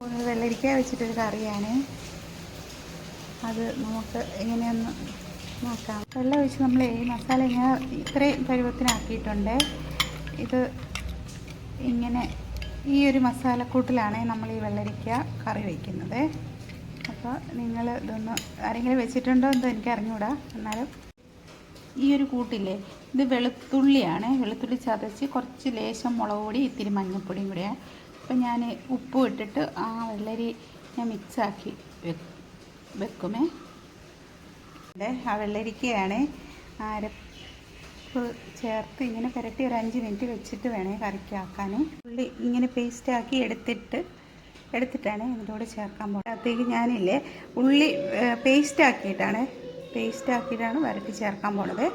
വെള്ളരിക്ക വെച്ചിട്ടൊരു കറിയാണ്. അത് നമുക്ക് എങ്ങനെയൊന്ന് നോക്കാം. വെള്ളം ഒഴിച്ച് നമ്മൾ ഈ മസാല ഇങ്ങനെ ഇത്രയും പരുവത്തിനാക്കിയിട്ടുണ്ട്. ഇത് ഇങ്ങനെ ഈ ഒരു മസാലക്കൂട്ടിലാണ് നമ്മൾ ഈ വെള്ളരിക്ക കറി വയ്ക്കുന്നത്. അപ്പോൾ നിങ്ങൾ ഇതൊന്ന് ആരെങ്കിലും വെച്ചിട്ടുണ്ടോ എന്തോ എനിക്ക് അറിഞ്ഞൂടാ. എന്നാലും ഈ ഒരു കൂട്ടില്ലേ, ഇത് വെളുത്തുള്ളിയാണ്. വെളുത്തുള്ളി ചതച്ച് കുറച്ച് ലേശം മുളക് പൊടി ഇത്തിരി മഞ്ഞൾപ്പൊടിയും കൂടെയാണ്. അപ്പം ഞാൻ ഉപ്പും ഇട്ടിട്ട് ആ വെള്ളരി ഞാൻ മിക്സാക്കി വെക്കുമേ. ആ വെള്ളരിക്കയാണ് അരപ്പ് ചേർത്ത് ഇങ്ങനെ പുരട്ടി ഒരു 5 മിനിറ്റ് വെച്ചിട്ട് വേണേ കറിക്കാക്കാൻ. ഉള്ളി ഇങ്ങനെ പേസ്റ്റാക്കി എടുത്തിട്ടാണ് ഇതിൻ്റെ കൂടെ ചേർക്കാൻ പോകുന്നത്. അകത്തേക്ക് ഞാനില്ലേ ഉള്ളി പേസ്റ്റാക്കിയിട്ടാണ് വരട്ടി ചേർക്കാൻ പോണത്.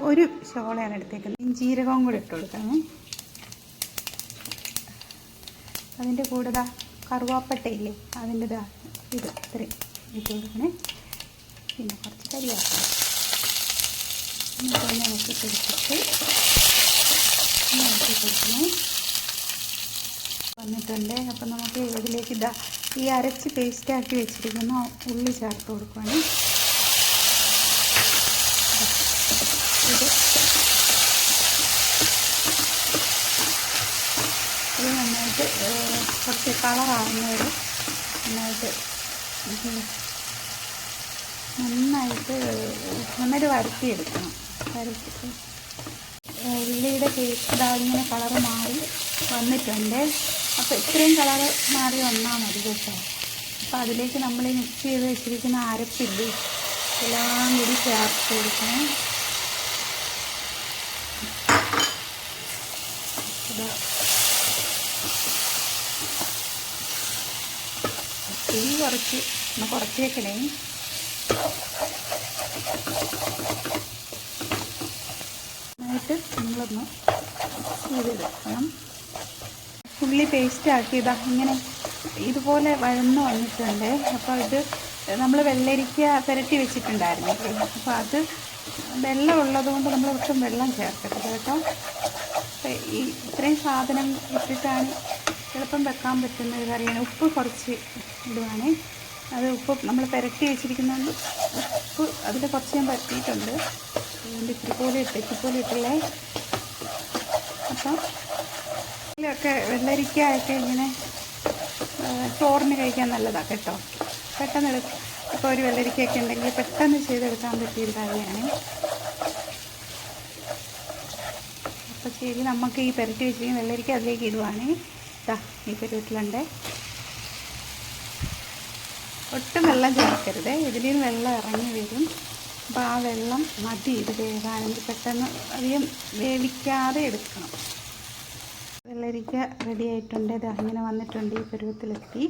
ഒരു ശോളയാണ് എടുത്തേക്കുന്നത്. ജീരകവും കൂടി ഇട്ട് കൊടുക്കണം. അതിൻ്റെ കൂടെ കറുവാപ്പട്ടയില്ലേ, അതിൻ്റെ ഇത് ഇത്രയും ഇട്ട് കൊടുക്കണേ. പിന്നെ കുറച്ച് കരിയാക്കണം. എന്നിട്ട് നമുക്ക് കൊടുത്തിട്ട് കൊടുക്കണേ. വന്നിട്ടുണ്ട്. അപ്പം നമുക്ക് ഇതിലേക്ക് ഈ അരച്ച് പേസ്റ്റാക്കി വെച്ചിരിക്കുന്ന ഉള്ളി ചേർത്ത് കൊടുക്കുകയാണ്. ഇത് നന്നായിട്ട് കുറച്ച് കളറാകുന്നവരെ നന്നായിട്ട് വരട്ടിയെടുക്കണം. ഉള്ളിയുടെ പേസ്റ്റ് ഇങ്ങനെ കളറ് മാറി വന്നിട്ടുണ്ട്. അപ്പോൾ ഇത്രയും കളറ് മാറി വന്നാൽ മതി കേട്ടോ. അപ്പോൾ അതിലേക്ക് നമ്മൾ മിക്സ് ചെയ്ത് വെച്ചിരിക്കുന്ന അരപ്പില്ലേ, എല്ലാം കൂടി ചേർത്ത് കൊടുക്കണം. തീ കുറച്ച് വെക്കണേ. എന്നിട്ട് നമ്മളൊന്ന് ചെയ്തെടുക്കണം. ഉള്ളി പേസ്റ്റ് ഇങ്ങനെ ഇതുപോലെ വഴന്ന് വന്നിട്ടുണ്ട്. അപ്പോൾ ഇത് നമ്മൾ വെള്ളരിക്ക പുരട്ടി വെച്ചിട്ടുണ്ടായിരുന്നു. അപ്പോൾ അത് വെള്ളം ഉള്ളതുകൊണ്ട് നമ്മൾ ഒട്ടും വെള്ളം ചേർക്കരുത് കേട്ടോ. ഈ ഇത്രയും സാധനം ഇട്ടിട്ടാണ് എളുപ്പം വെക്കാൻ പറ്റുന്ന ഒരു കറിയാണ്. ഉപ്പ് കുറച്ച് ഇടുവാണ്. അത് ഉപ്പ് നമ്മൾ പുരട്ടി വെച്ചിരിക്കുന്നതുകൊണ്ട് ഉപ്പ് അതിൽ കുറച്ച് ഞാൻ പരത്തിയിട്ടുണ്ട്. അതുകൊണ്ട് ഇത്തിരി ഇട്ടുള്ളേ. അപ്പം ഇതിലൊക്കെ വെള്ളരിക്കയൊക്കെ ഇങ്ങനെ ചോറിന് കഴിക്കാൻ നല്ലതാണ് കേട്ടോ. പെട്ടെന്ന് ഇപ്പോൾ ഒരു വെള്ളരിക്കയൊക്കെ ഉണ്ടെങ്കിൽ പെട്ടെന്ന് ചെയ്തെടുക്കാൻ പറ്റിയൊരു കാര്യമാണ്. അപ്പോൾ ശരി, നമുക്ക് ഈ പുരട്ടി വെച്ചിരിക്കുന്ന വെള്ളരിക്ക അതിലേക്ക് ഇടുവാണ്. ഈ പരുവത്തിലുണ്ട്. ഒട്ടും വെള്ളം ചേർക്കരുത്. ഇതിൽ നിന്ന് വെള്ളം ഇറങ്ങി വരും. അപ്പോൾ ആ വെള്ളം മതി ഇത് വേകാനെങ്കിൽ. പെട്ടെന്ന് അധികം വേവിക്കാതെ എടുക്കണം. വെള്ളരിക്ക റെഡി ആയിട്ടുണ്ട്. അങ്ങനെ വന്നിട്ടുണ്ട്. ഈ പരുവത്തിലെത്തി.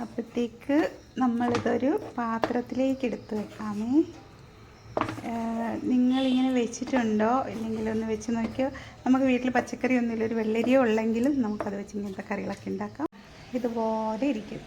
അപ്പോഴത്തേക്ക് നമ്മളിതൊരു പാത്രത്തിലേക്ക് എടുത്ത് വെക്കാമേ. നിങ്ങളിങ്ങനെ വെച്ചിട്ടുണ്ടോ? ഇല്ലെങ്കിൽ ഒന്ന് വെച്ച് നോക്കിയോ. നമുക്ക് വീട്ടിൽ പച്ചക്കറി ഒന്നുമില്ല, ഒരു വെള്ളരിയോ ഉള്ളെങ്കിലും നമുക്കത് വെച്ച് ഇങ്ങനത്തെ കറികളൊക്കെ ഉണ്ടാക്കാം. ഇതുപോലെ ഇരിക്കും.